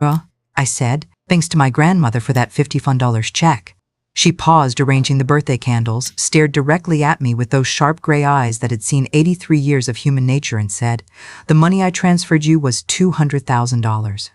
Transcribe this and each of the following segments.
I said, thanks to my grandmother for that $50 check. She paused arranging the birthday candles, stared directly at me with those sharp gray eyes that had seen 83 years of human nature and said, "The money I transferred you was $200,000.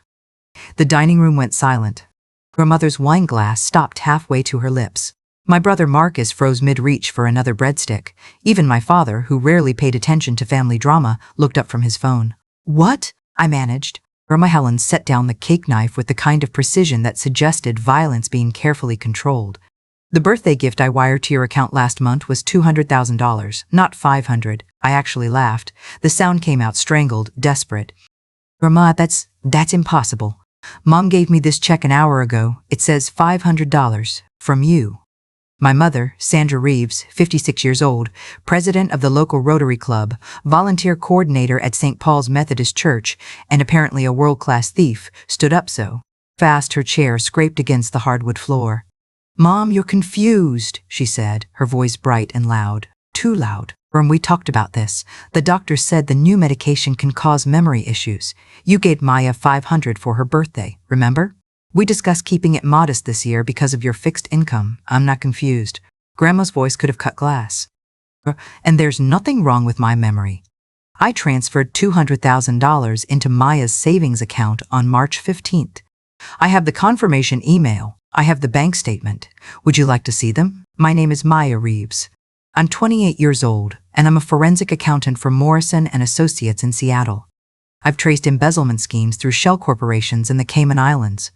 The dining room went silent. Grandmother's wine glass stopped halfway to her lips. My brother Marcus froze mid-reach for another breadstick. Even my father, who rarely paid attention to family drama, looked up from his phone. "What?" I managed. Grandma Helen set down the cake knife with the kind of precision that suggested violence being carefully controlled. "The birthday gift I wired to your account last month was $200,000, not $500. I actually laughed. The sound came out strangled, desperate. "Grandma, that's impossible. Mom gave me this check an hour ago. It says $500 from you." My mother, Sandra Reeves, 56 years old, president of the local Rotary Club, volunteer coordinator at St. Paul's Methodist Church, and apparently a world-class thief, stood up so fast her chair scraped against the hardwood floor. "Mom, you're confused," she said, her voice bright and loud. "Too loud. We talked about this. The doctor said the new medication can cause memory issues. You gave Maya $500 for her birthday, remember? We discussed keeping it modest this year because of your fixed income. I'm not confused." Grandma's voice could have cut glass. "And there's nothing wrong with my memory. I transferred $200,000 into Maya's savings account on March 15th. I have the confirmation email. I have the bank statement. Would you like to see them? My name is Maya Reeves. I'm 28 years old, and I'm a forensic accountant for Morrison and Associates in Seattle. I've traced embezzlement schemes through shell corporations in the Cayman Islands.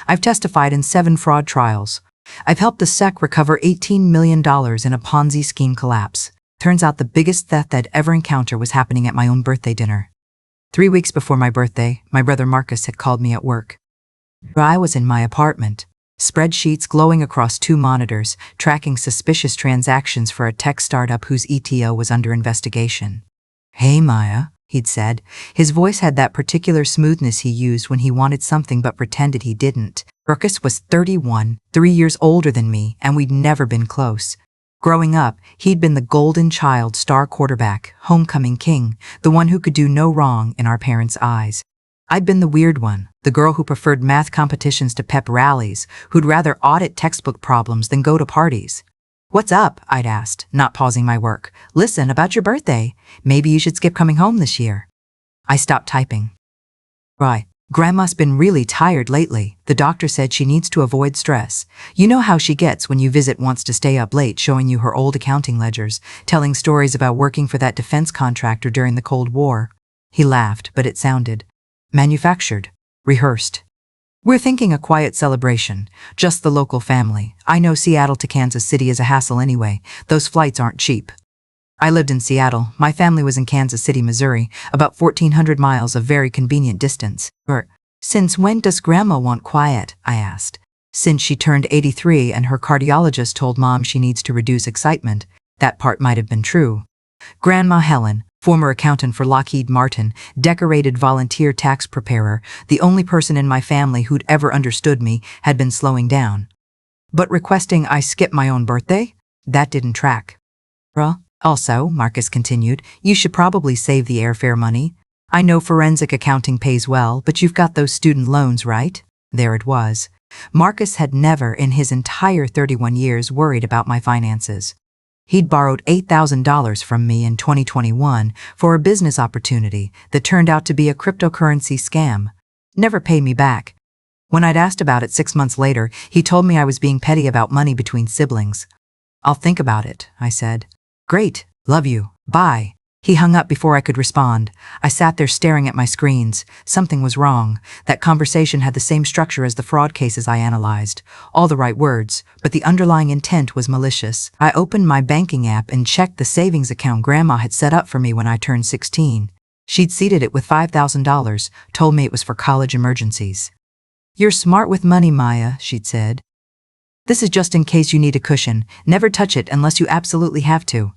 I've testified in 7 fraud trials. I've helped the SEC recover $18 million in a Ponzi scheme collapse. Turns out the biggest theft I'd ever encounter was happening at my own birthday dinner. 3 weeks before my birthday, my brother Marcus had called me at work. I was in my apartment, spreadsheets glowing across 2 monitors, tracking suspicious transactions for a tech startup whose ETO was under investigation. "Hey, Maya," he'd said. His voice had that particular smoothness he used when he wanted something but pretended he didn't. Marcus was 31, 3 years older than me, and we'd never been close. Growing up, he'd been the golden child, star quarterback, homecoming king, the one who could do no wrong in our parents' eyes. I'd been the weird one, the girl who preferred math competitions to pep rallies, who'd rather audit textbook problems than go to parties. "What's up?" I'd asked, not pausing my work. "Listen, about your birthday. Maybe you should skip coming home this year." I stopped typing. "Right. Grandma's been really tired lately. The doctor said she needs to avoid stress. You know how she gets when you visit, wants to stay up late showing you her old accounting ledgers, telling stories about working for that defense contractor during the Cold War." He laughed, but it sounded manufactured, rehearsed. "We're thinking a quiet celebration, just the local family. I know Seattle to Kansas City is a hassle anyway. Those flights aren't cheap." I lived in Seattle. My family was in Kansas City, Missouri, about 1,400 miles of very convenient distance. "Since when does Grandma want quiet?" I asked. "Since she turned 83 and her cardiologist told Mom she needs to reduce excitement." That part might have been true. Grandma Helen, former accountant for Lockheed Martin, decorated volunteer tax preparer, the only person in my family who'd ever understood me, had been slowing down. But requesting I skip my own birthday? That didn't track. "Also," Marcus continued, "you should probably save the airfare money. I know forensic accounting pays well, but you've got those student loans, right?" There it was. Marcus had never in his entire 31 years worried about my finances. He'd borrowed $8,000 from me in 2021 for a business opportunity that turned out to be a cryptocurrency scam. Never paid me back. When I'd asked about it 6 months later, he told me I was being petty about money between siblings. "I'll think about it," I said. "Great. Love you. Bye." He hung up before I could respond. I sat there staring at my screens. Something was wrong. That conversation had the same structure as the fraud cases I analyzed. All the right words, but the underlying intent was malicious. I opened my banking app and checked the savings account Grandma had set up for me when I turned 16. She'd seeded it with $5,000, told me it was for college emergencies. "You're smart with money, Maya," she'd said. "This is just in case you need a cushion. Never touch it unless you absolutely have to."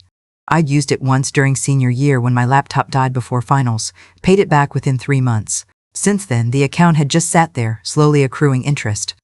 I'd used it once during senior year when my laptop died before finals, paid it back within 3 months. Since then, the account had just sat there, slowly accruing interest.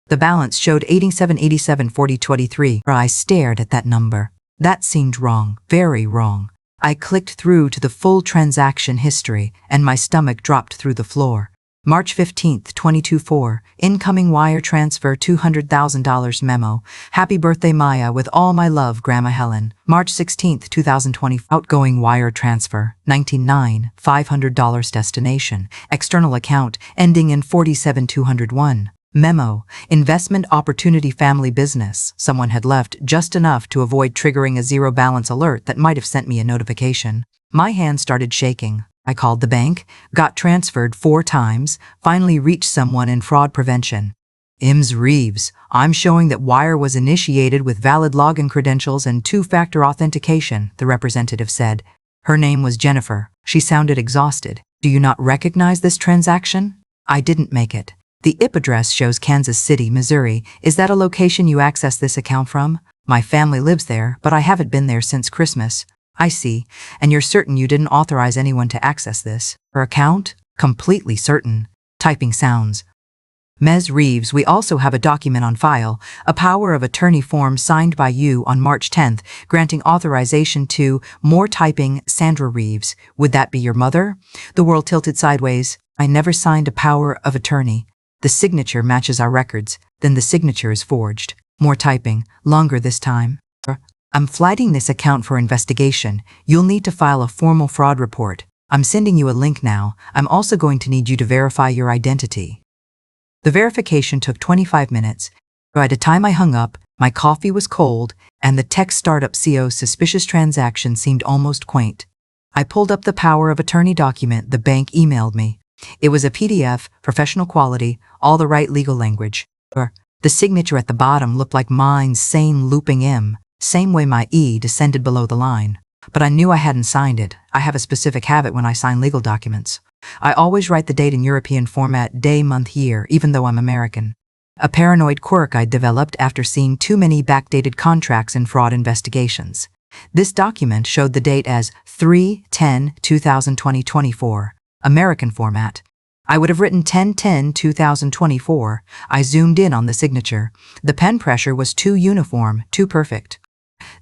The balance showed 87,87,40,23. I stared at that number. That seemed wrong, very wrong. I clicked through to the full transaction history, and my stomach dropped through the floor. March 15th, 2024, incoming wire transfer $200,000 memo. Happy birthday, Maya, with all my love, Grandma Helen. March 16th, 2020, outgoing wire transfer, $19,900, $500 destination. External account, ending in 47201. Memo, investment opportunity family business. Someone had left just enough to avoid triggering a zero balance alert that might have sent me a notification. My hand started shaking. I called the bank, got transferred 4 times, finally reached someone in fraud prevention. Ms. Reeves, I'm showing that wire was initiated with valid login credentials and 2-factor authentication, the representative said. Her name was Jennifer. She sounded exhausted. Do you not recognize this transaction? I didn't make it. The IP address shows Kansas City, Missouri. Is that a location you access this account from? My family lives there, but I haven't been there since Christmas. I see. And you're certain you didn't authorize anyone to access this? Her account? Completely certain. Typing sounds. Ms. Reeves, we also have a document on file, a power of attorney form signed by you on March 10th, granting authorization to more typing Sandra Reeves. Would that be your mother? The world tilted sideways. I never signed a power of attorney. The signature matches our records. Then the signature is forged. More typing. Longer this time. I'm flagging this account for investigation. You'll need to file a formal fraud report. I'm sending you a link now. I'm also going to need you to verify your identity. The verification took 25 minutes. By the time I hung up, my coffee was cold, and the tech startup CEO's suspicious transaction seemed almost quaint. I pulled up the power of attorney document the bank emailed me. It was a PDF, professional quality, all the right legal language. The signature at the bottom looked like mine's sane looping M. Same way my E descended below the line. But I knew I hadn't signed it. I have a specific habit when I sign legal documents. I always write the date in European format, day, month, year, even though I'm American. A paranoid quirk I'd developed after seeing too many backdated contracts in fraud investigations. This document showed the date as 3/10/2020-24, American format. I would have written 10/10/2024. I zoomed in on the signature. The pen pressure was too uniform, too perfect.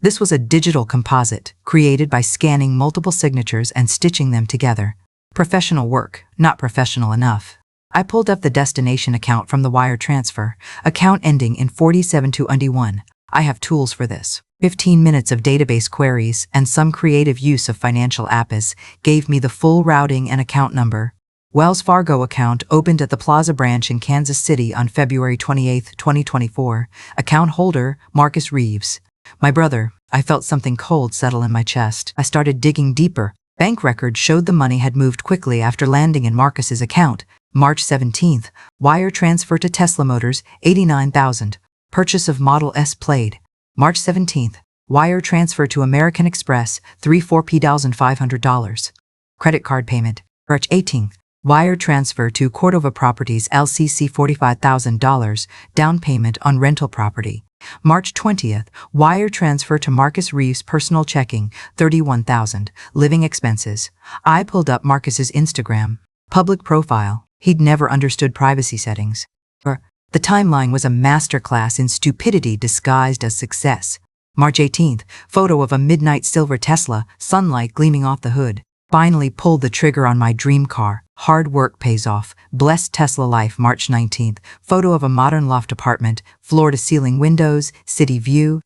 This was a digital composite, created by scanning multiple signatures and stitching them together. Professional work, not professional enough. I pulled up the destination account from the wire transfer, account ending in 47201. I have tools for this. 15 minutes of database queries and some creative use of financial apps gave me the full routing and account number. Wells Fargo account opened at the Plaza branch in Kansas City on February 28, 2024. Account holder, Marcus Reeves. My brother. I felt something cold settle in my chest. I started digging deeper. Bank records showed the money had moved quickly after landing in Marcus's account. March 17th, wire transfer to Tesla Motors, $89,000. Purchase of Model S Plaid. March 17th, wire transfer to American Express, $34,500. Credit card payment. March 18th, wire transfer to Cordova Properties LCC, $45,000, down payment on rental property. March 20th, wire transfer to Marcus Reeves' personal checking, $31,000, living expenses. I pulled up Marcus's Instagram, public profile. He'd never understood privacy settings. The timeline was a masterclass in stupidity disguised as success. March 18th, photo of a midnight silver Tesla, sunlight gleaming off the hood. Finally pulled the trigger on my dream car. Hard work pays off. Blessed Tesla life. March 19th, photo of a modern loft apartment, floor-to-ceiling windows, city view.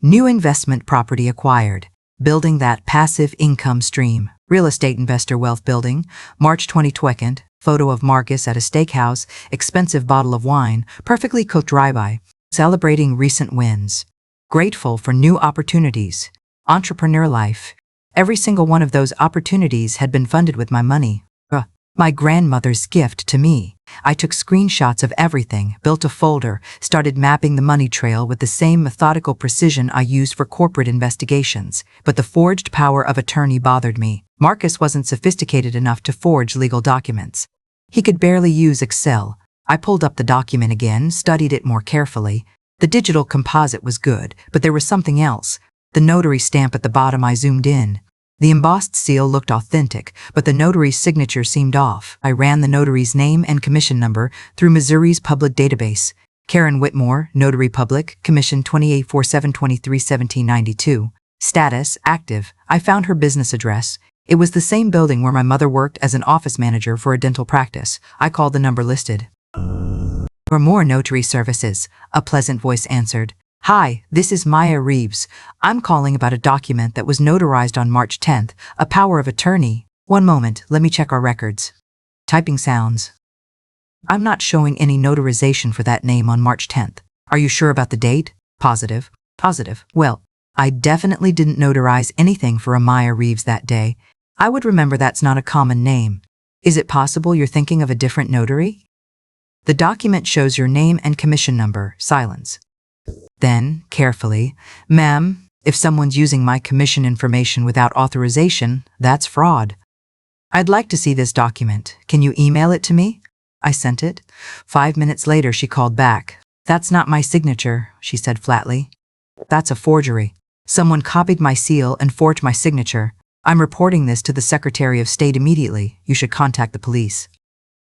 New investment property acquired. Building that passive income stream. Real estate investor wealth building. March 22nd, photo of Marcus at a steakhouse, expensive bottle of wine, perfectly cooked ribeye. Celebrating recent wins. Grateful for new opportunities. Entrepreneur life. Every single one of those opportunities had been funded with my money. My grandmother's gift to me. I took screenshots of everything, built a folder, started mapping the money trail with the same methodical precision I used for corporate investigations. But the forged power of attorney bothered me. Marcus wasn't sophisticated enough to forge legal documents. He could barely use Excel. I pulled up the document again, studied it more carefully. The digital composite was good, but there was something else. The notary stamp at the bottom. I zoomed in. The embossed seal looked authentic, but the notary's signature seemed off. I ran the notary's name and commission number through Missouri's public database. Karen Whitmore, Notary Public, Commission 284723-1792. Status, active. I found her business address, It was the same building where my mother worked as an office manager for a dental practice. I called the number listed. For more notary services, a pleasant voice answered. Hi, this is Maya Reeves. I'm calling about a document that was notarized on March 10th, a power of attorney. One moment, let me check our records. Typing sounds. I'm not showing any notarization for that name on March 10th. Are you sure about the date? Positive. Positive. Well, I definitely didn't notarize anything for a Maya Reeves that day. I would remember that's not a common name. Is it possible you're thinking of a different notary? The document shows your name and commission number. Silence. Then, carefully, ma'am, if someone's using my commission information without authorization, that's fraud. I'd like to see this document. Can you email it to me? I sent it. 5 minutes later, she called back. That's not my signature, she said flatly. That's a forgery. Someone copied my seal and forged my signature. I'm reporting this to the Secretary of State immediately. You should contact the police.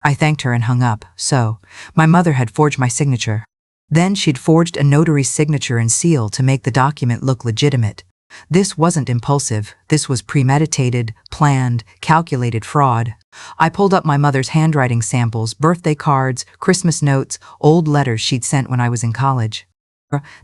I thanked her and hung up. So, my mother had forged my signature. Then she'd forged a notary's signature and seal to make the document look legitimate. This wasn't impulsive. This was premeditated, planned, calculated fraud. I pulled up my mother's handwriting samples, birthday cards, Christmas notes, old letters she'd sent when I was in college.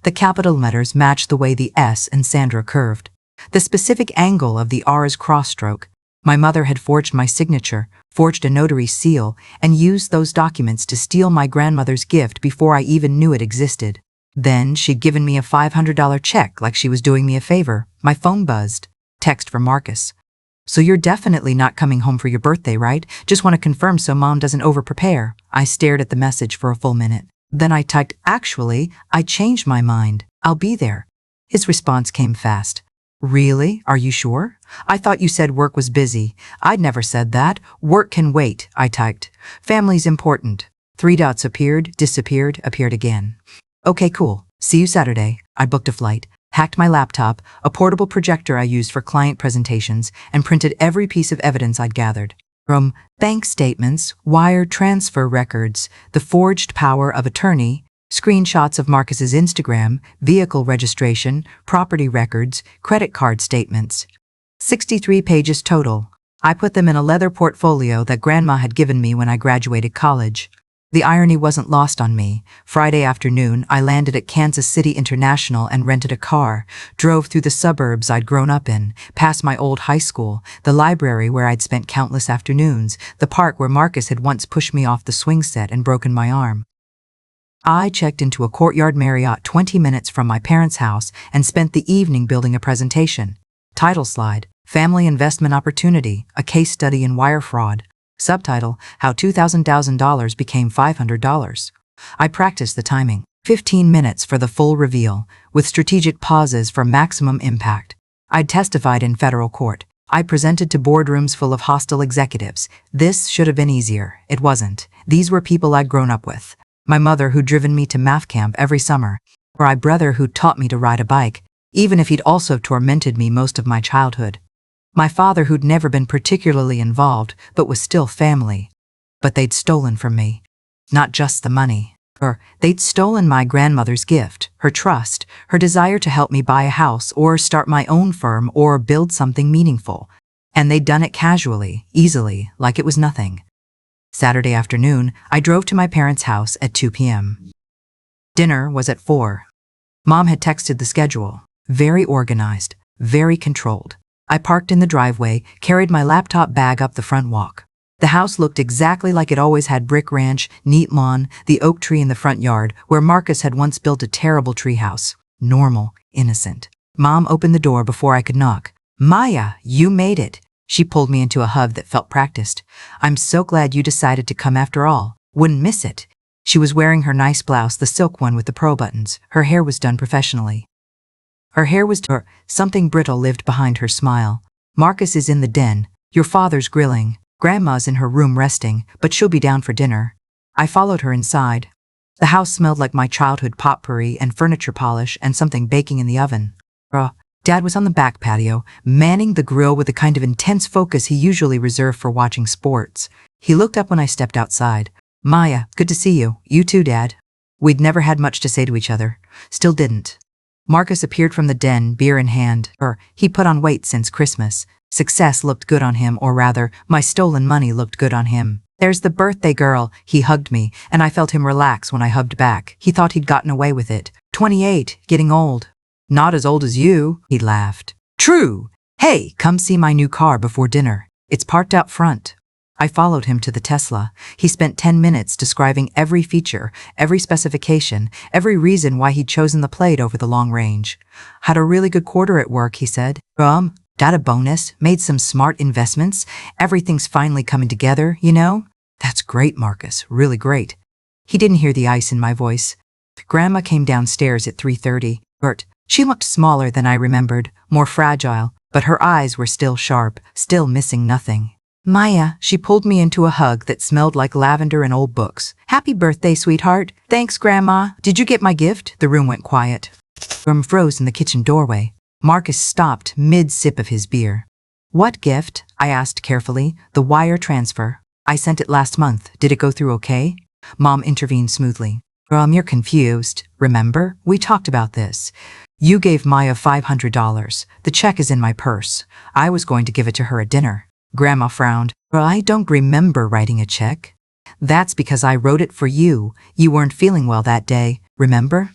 The capital letters matched the way the S in Sandra curved. The specific angle of the R's crossstroke. My mother had forged my signature, forged a notary's seal, and used those documents to steal my grandmother's gift before I even knew it existed. Then she'd given me a $500 check like she was doing me a favor. My phone buzzed. Text from Marcus. So you're definitely not coming home for your birthday, right? Just want to confirm so Mom doesn't over-prepare. I stared at the message for a full minute. Then I typed, actually, I changed my mind. I'll be there. His response came fast. Really? Are you sure? I thought you said work was busy. I'd never said that. Work can wait, I typed. Family's important. 3 dots appeared, disappeared, appeared again. Okay, cool. See you Saturday. I booked a flight, hacked my laptop, a portable projector I used for client presentations, and printed every piece of evidence I'd gathered. From bank statements, wire transfer records, the forged power of attorney, screenshots of Marcus's Instagram, vehicle registration, property records, credit card statements. 63 pages total. I put them in a leather portfolio that Grandma had given me when I graduated college. The irony wasn't lost on me. Friday afternoon, I landed at Kansas City International and rented a car, drove through the suburbs I'd grown up in, past my old high school, the library where I'd spent countless afternoons, the park where Marcus had once pushed me off the swing set and broken my arm. I checked into a Courtyard Marriott 20 minutes from my parents' house and spent the evening building a presentation. Title slide, Family Investment Opportunity, a case study in wire fraud. Subtitle, How $2,000 became $500. I practiced the timing. 15 minutes for the full reveal, with strategic pauses for maximum impact. I'd testified in federal court. I presented to boardrooms full of hostile executives. This should have been easier. It wasn't. These were people I'd grown up with. My mother who'd driven me to math camp every summer, or my brother who'd taught me to ride a bike, even if he'd also tormented me most of my childhood. My father who'd never been particularly involved, but was still family. But they'd stolen from me. Not just the money. They'd stolen my grandmother's gift, her trust, her desire to help me buy a house or start my own firm or build something meaningful. And they'd done it casually, easily, like it was nothing. Saturday afternoon, I drove to my parents' house at 2 p.m. Dinner was at 4. Mom had texted the schedule. Very organized, very controlled. I parked in the driveway, carried my laptop bag up the front walk. The house looked exactly like it always had: brick ranch, neat lawn, the oak tree in the front yard, where Marcus had once built a terrible treehouse. Normal, innocent. Mom opened the door before I could knock. Maya, you made it. She pulled me into a hug that felt practiced. I'm so glad you decided to come after all. Wouldn't miss it. She was wearing her nice blouse, the silk one with the pearl buttons. Her hair was done professionally. Something brittle lived behind her smile. Marcus is in the den. Your father's grilling. Grandma's in her room resting, but she'll be down for dinner. I followed her inside. The house smelled like my childhood potpourri and furniture polish and something baking in the oven. Dad was on the back patio, manning the grill with the kind of intense focus he usually reserved for watching sports. He looked up when I stepped outside. Maya, good to see you. You too, Dad. We'd never had much to say to each other. Still didn't. Marcus appeared from the den, beer in hand. He put on weight since Christmas. Success looked good on him, or rather, my stolen money looked good on him. There's the birthday girl. He hugged me, and I felt him relax when I hugged back. He thought he'd gotten away with it. 28, getting old. Not as old as you, he laughed. True. Hey, come see my new car before dinner. It's parked out front. I followed him to the Tesla. He spent 10 minutes describing every feature, every specification, every reason why he'd chosen the Plaid over the long range. Had a really good quarter at work, he said. Got a bonus, made some smart investments. Everything's finally coming together, you know? That's great, Marcus, really great. He didn't hear the ice in my voice. Grandma came downstairs at 3:30. She looked smaller than I remembered, more fragile, but her eyes were still sharp, still missing nothing. Maya, she pulled me into a hug that smelled like lavender and old books. Happy birthday, sweetheart. Thanks, Grandma. Did you get my gift? The room went quiet. Froze in the kitchen doorway. Marcus stopped mid-sip of his beer. What gift? I asked carefully. The wire transfer. I sent it last month. Did it go through okay? Mom intervened smoothly. You're confused. Remember? We talked about this. You gave Maya $500. The check is in my purse. I was going to give it to her at dinner. Grandma frowned. I don't remember writing a check. That's because I wrote it for you. You weren't feeling well that day, remember?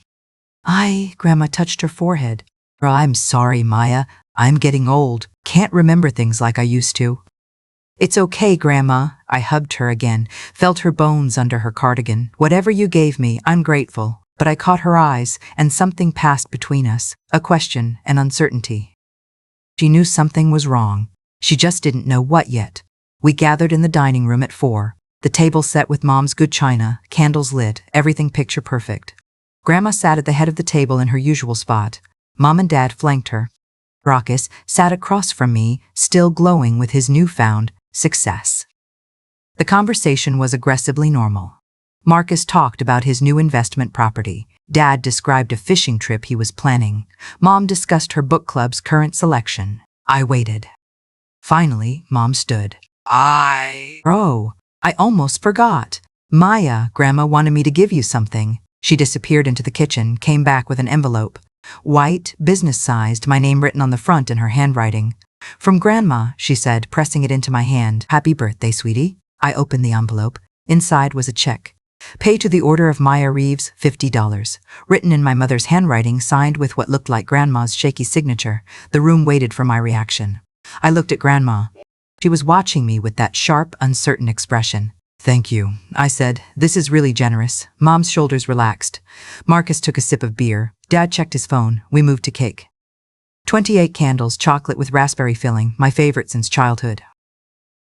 Grandma touched her forehead. I'm sorry, Maya. I'm getting old. Can't remember things like I used to. It's okay, Grandma. I hugged her again, felt her bones under her cardigan. Whatever you gave me, I'm grateful. But I caught her eyes, and something passed between us. A question, an uncertainty. She knew something was wrong. She just didn't know what yet. We gathered in the dining room at 4. The table set with Mom's good china, candles lit, everything picture perfect. Grandma sat at the head of the table in her usual spot. Mom and Dad flanked her. Marcus sat across from me, still glowing with his newfound success. The conversation was aggressively normal. Marcus talked about his new investment property. Dad described a fishing trip he was planning. Mom discussed her book club's current selection. I waited. Finally, Mom stood. I almost forgot. Maya, Grandma wanted me to give you something. She disappeared into the kitchen, came back with an envelope. White, business-sized, my name written on the front in her handwriting. From Grandma, she said, pressing it into my hand. Happy birthday, sweetie. I opened the envelope. Inside was a check. Pay to the order of Maya Reeves, $50. Written in my mother's handwriting, signed with what looked like Grandma's shaky signature. The room waited for my reaction. I looked at Grandma. She was watching me with that sharp, uncertain expression. Thank you, I said. This is really generous. Mom's shoulders relaxed. Marcus took a sip of beer. Dad checked his phone. We moved to cake. 28 candles, chocolate with raspberry filling, my favorite since childhood.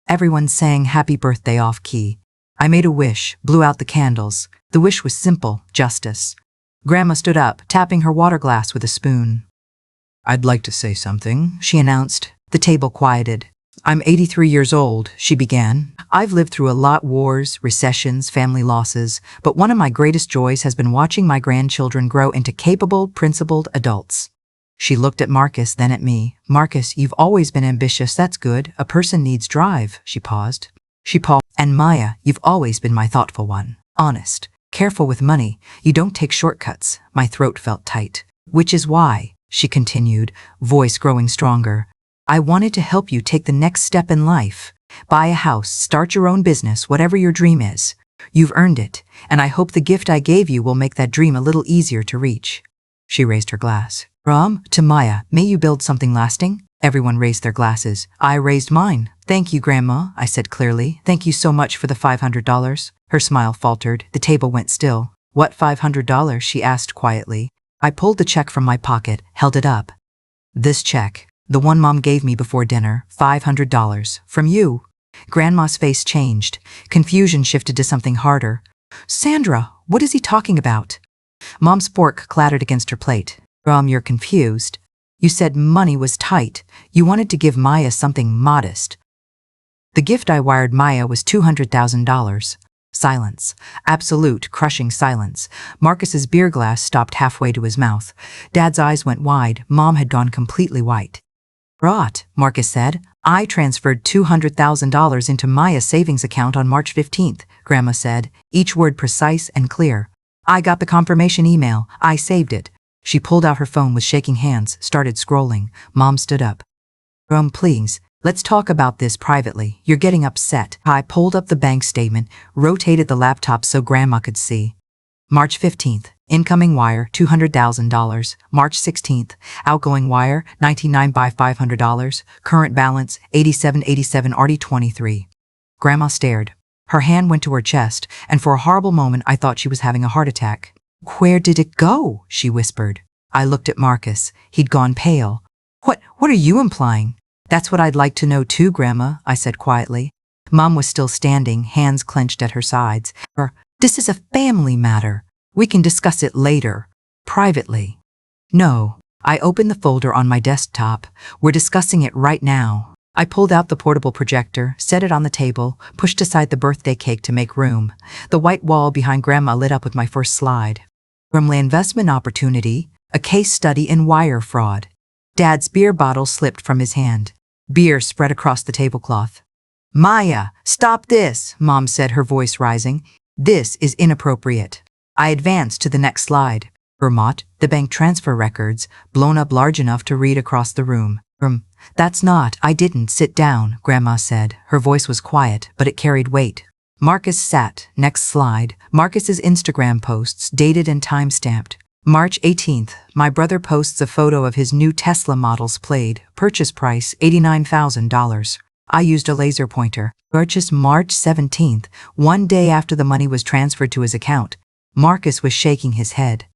Everyone sang happy birthday off key. I made a wish, blew out the candles. The wish was simple, justice. Grandma stood up, tapping her water glass with a spoon. I'd like to say something, she announced. The table quieted. I'm 83 years old, she began. I've lived through a lot: wars, recessions, family losses, but one of my greatest joys has been watching my grandchildren grow into capable, principled adults. She looked at Marcus, then at me. Marcus, you've always been ambitious, that's good. A person needs drive. She paused. And Maya, you've always been my thoughtful one. Honest. Careful with money. You don't take shortcuts. My throat felt tight. Which is why, she continued, voice growing stronger, I wanted to help you take the next step in life. Buy a house, start your own business, whatever your dream is. You've earned it, and I hope the gift I gave you will make that dream a little easier to reach. She raised her glass. To Maya, may you build something lasting? Everyone raised their glasses. I raised mine. Thank you, Grandma, I said clearly. Thank you so much for the $500. Her smile faltered. The table went still. What $500? She asked quietly. I pulled the check from my pocket, held it up. This check. The one Mom gave me before dinner, $500. From you. Grandma's face changed. Confusion shifted to something harder. Sandra, what is he talking about? Mom's fork clattered against her plate. You're confused. You said money was tight. You wanted to give Maya something modest. The gift I wired Maya was $200,000. Silence. Absolute, crushing silence. Marcus's beer glass stopped halfway to his mouth. Dad's eyes went wide. Mom had gone completely white. Rot, Marcus said. I transferred $200,000 into Maya's savings account on March 15th, Grandma said, each word precise and clear. I got the confirmation email. I saved it. She pulled out her phone with shaking hands, started scrolling. Mom stood up. Please, Let's talk about this privately. You're getting upset. I pulled up the bank statement, rotated the laptop so Grandma could see. March 15th, incoming wire $200,000. March 16th, outgoing wire $99 by $500. Current balance $87.87 RD23. Grandma stared. Her hand went to her chest, and for a horrible moment I thought she was having a heart attack. Where did it go? She whispered. I looked at Marcus. He'd gone pale. What are you implying? That's what I'd like to know too, Grandma, I said quietly. Mom was still standing, hands clenched at her sides. This is a family matter. We can discuss it later. Privately. No. I opened the folder on my desktop. We're discussing it right now. I pulled out the portable projector, set it on the table, pushed aside the birthday cake to make room. The white wall behind Grandma lit up with my first slide. From the investment opportunity, a case study in wire fraud. Dad's beer bottle slipped from his hand. Beer spread across the tablecloth. Maya, stop this, Mom said, her voice rising. This is inappropriate. I advanced to the next slide. Vermont, the bank transfer records, blown up large enough to read across the room. That's not, I didn't sit down, Grandma said. Her voice was quiet, but it carried weight. Marcus sat. Next slide. Marcus's Instagram posts, dated and time-stamped. March 18th, my brother posts a photo of his new Tesla Models Plaid, purchase price $89,000. I used a laser pointer. Purchase March 17th, one day after the money was transferred to his account. Marcus was shaking his head.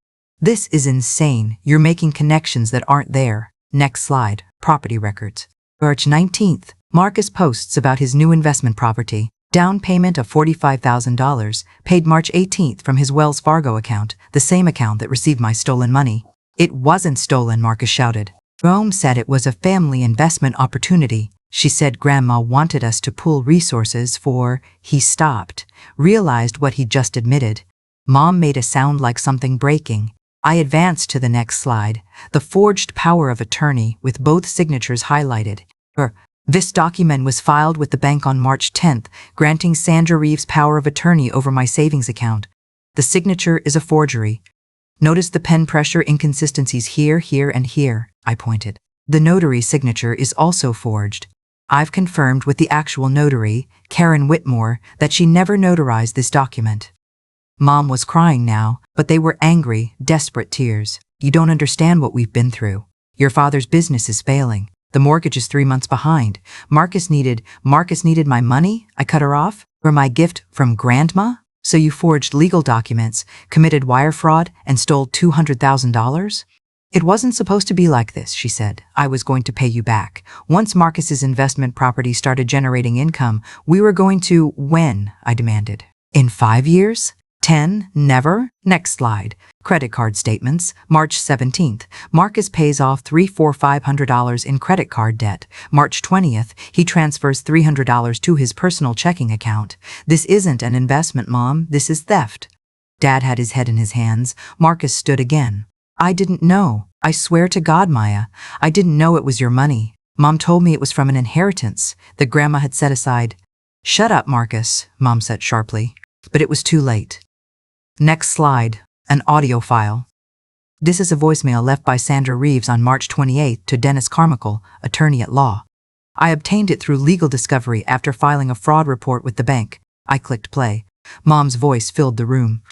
This is insane. You're making connections that aren't there. Next slide. Property records. March 19th, Marcus posts about his new investment property. Down payment of $45,000, paid March 18th from his Wells Fargo account, the same account that received my stolen money. It wasn't stolen, Marcus shouted. Rome said it was a family investment opportunity. She said Grandma wanted us to pool resources for. He stopped, realized what he'd just admitted. Mom made a sound like something breaking. I advanced to the next slide, the forged power of attorney with both signatures highlighted. This document was filed with the bank on March 10th, granting Sandra Reeves power of attorney over my savings account. The signature is a forgery. Notice the pen pressure inconsistencies here, here, and here, I pointed. The notary's signature is also forged. I've confirmed with the actual notary, Karen Whitmore, that she never notarized this document. Mom was crying now, but they were angry, desperate tears. You don't understand what we've been through. Your father's business is failing. The mortgage is 3 months behind. Marcus needed my money? I cut her off. Or my gift from Grandma? So you forged legal documents, committed wire fraud, and stole $200,000? It wasn't supposed to be like this, she said. I was going to pay you back. Once Marcus's investment property started generating income, we were going to. When? I demanded. In 5 years? 10? Never? Next slide. Credit card statements. March 17th. Marcus pays off $500 in credit card debt. March 20th. He transfers $300 to his personal checking account. This isn't an investment, Mom. This is theft. Dad had his head in his hands. Marcus stood again. I didn't know. I swear to God, Maya. I didn't know it was your money. Mom told me it was from an inheritance that Grandma had set aside. Shut up, Marcus, Mom said sharply. But it was too late. Next slide. An audio file. This is a voicemail left by Sandra Reeves on March 28th to Dennis Carmichael, attorney at law. I obtained it through legal discovery after filing a fraud report with the bank. I clicked play. Mom's voice filled the room.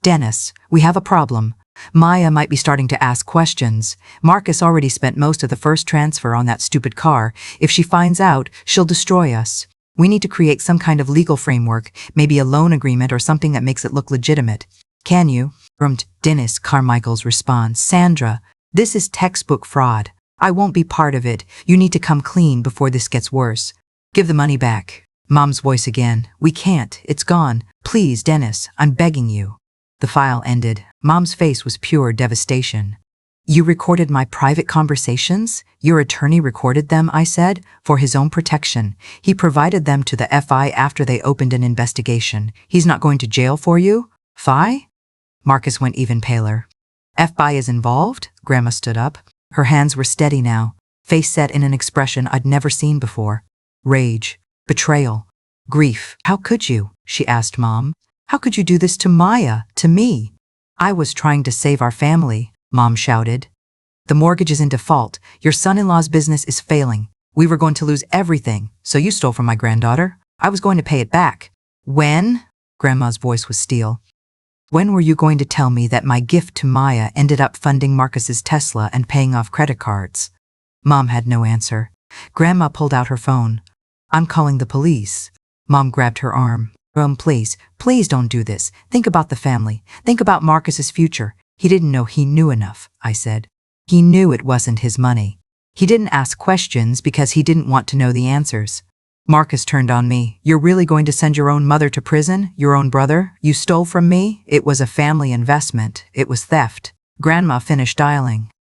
Dennis, we have a problem. Maya might be starting to ask questions. Marcus already spent most of the first transfer on that stupid car. If she finds out, she'll destroy us. We need to create some kind of legal framework, maybe a loan agreement or something that makes it look legitimate. Can you? Dennis Carmichael's response. Sandra, this is textbook fraud. I won't be part of it. You need to come clean before this gets worse. Give the money back. Mom's voice again. We can't. It's gone. Please, Dennis, I'm begging you. The file ended. Mom's face was pure devastation. You recorded my private conversations? Your attorney recorded them, I said, for his own protection. He provided them to the FI after they opened an investigation. He's not going to jail for you? FI? Marcus went even paler. FBI is involved? Grandma stood up. Her hands were steady now, face set in an expression I'd never seen before. Rage, betrayal, grief. How could you? She asked Mom. How could you do this to Maya, to me? I was trying to save our family, Mom shouted. The mortgage is in default. Your son-in-law's business is failing. We were going to lose everything, so you stole from my granddaughter. I was going to pay it back. When? Grandma's voice was steel. When were you going to tell me that my gift to Maya ended up funding Marcus's Tesla and paying off credit cards? Mom had no answer. Grandma pulled out her phone. I'm calling the police. Mom grabbed her arm. Please, please don't do this. Think about the family. Think about Marcus's future. He didn't know he knew enough, I said. He knew it wasn't his money. He didn't ask questions because he didn't want to know the answers. Marcus turned on me. You're really going to send your own mother to prison? Your own brother? You stole from me? It was a family investment. It was theft. Grandma finished dialing.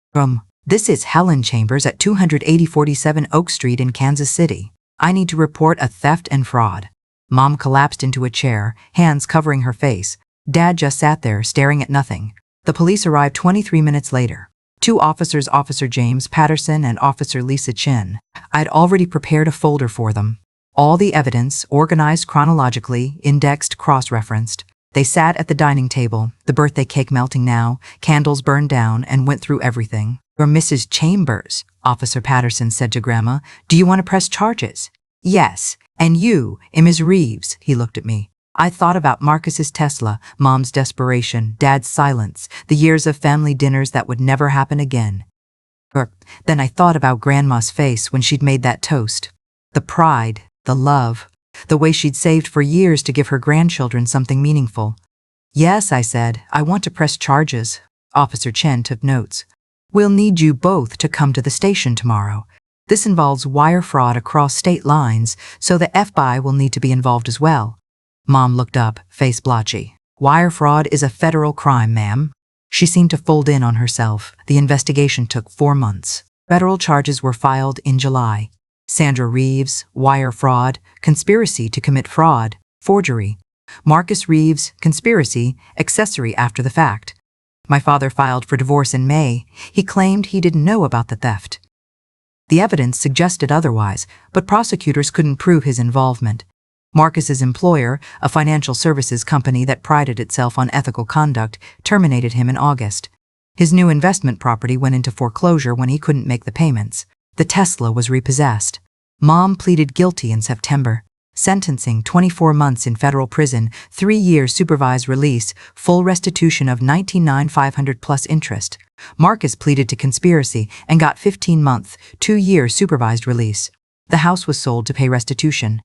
This is Helen Chambers at 28047 Oak Street in Kansas City. I need to report a theft and fraud. Mom collapsed into a chair, hands covering her face. Dad just sat there, staring at nothing. The police arrived 23 minutes later. 2 officers, Officer James Patterson and Officer Lisa Chin. I'd already prepared a folder for them. All the evidence, organized chronologically, indexed, cross-referenced. They sat at the dining table, the birthday cake melting now, candles burned down, and went through everything. Mrs. Chambers, Officer Patterson said to Grandma, do you want to press charges? Yes. And you, Ms. Reeves, he looked at me. I thought about Marcus's Tesla, Mom's desperation, Dad's silence, the years of family dinners that would never happen again. Then I thought about Grandma's face when she'd made that toast. The pride, the love, the way she'd saved for years to give her grandchildren something meaningful. Yes, I said, I want to press charges. Officer Chen took notes. We'll need you both to come to the station tomorrow. This involves wire fraud across state lines, so the FBI will need to be involved as well. Mom looked up, face blotchy. Wire fraud is a federal crime, ma'am. She seemed to fold in on herself. The investigation took 4 months. Federal charges were filed in July. Sandra Reeves, wire fraud, conspiracy to commit fraud, forgery. Marcus Reeves, conspiracy, accessory after the fact. My father filed for divorce in May. He claimed he didn't know about the theft. The evidence suggested otherwise, but prosecutors couldn't prove his involvement. Marcus's employer, a financial services company that prided itself on ethical conduct, terminated him in August. His new investment property went into foreclosure when he couldn't make the payments. The Tesla was repossessed. Mom pleaded guilty in September. Sentencing 24 months in federal prison, 3 years supervised release, full restitution of $19,500 plus interest. Marcus pleaded to conspiracy and got 15 months, 2 years supervised release. The house was sold to pay restitution.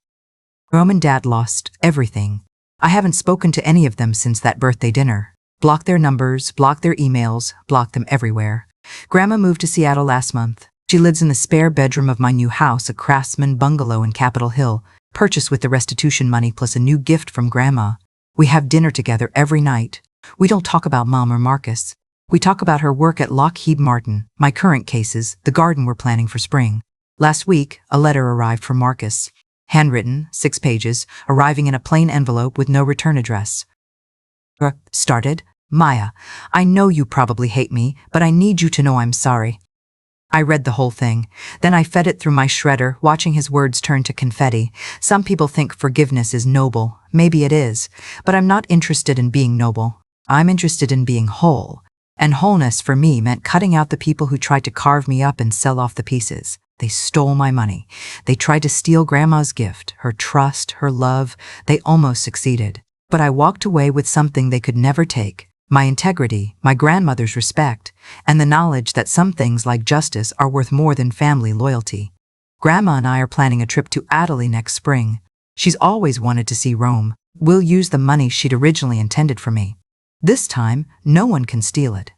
Mom and Dad lost everything. I haven't spoken to any of them since that birthday dinner. Blocked their numbers, blocked their emails, blocked them everywhere. Grandma moved to Seattle last month. She lives in the spare bedroom of my new house, a craftsman bungalow in Capitol Hill, purchased with the restitution money plus a new gift from Grandma. We have dinner together every night. We don't talk about Mom or Marcus. We talk about her work at Lockheed Martin, my current cases, the garden we're planning for spring. Last week, a letter arrived from Marcus. Handwritten, 6 pages, arriving in a plain envelope with no return address. Started, Maya, I know you probably hate me, but I need you to know I'm sorry. I read the whole thing. Then I fed it through my shredder, watching his words turn to confetti. Some people think forgiveness is noble. Maybe it is. But I'm not interested in being noble. I'm interested in being whole. And wholeness for me meant cutting out the people who tried to carve me up and sell off the pieces. They stole my money. They tried to steal Grandma's gift, her trust, her love. They almost succeeded. But I walked away with something they could never take. My integrity, my grandmother's respect, and the knowledge that some things like justice are worth more than family loyalty. Grandma and I are planning a trip to Italy next spring. She's always wanted to see Rome. We'll use the money she'd originally intended for me. This time, no one can steal it.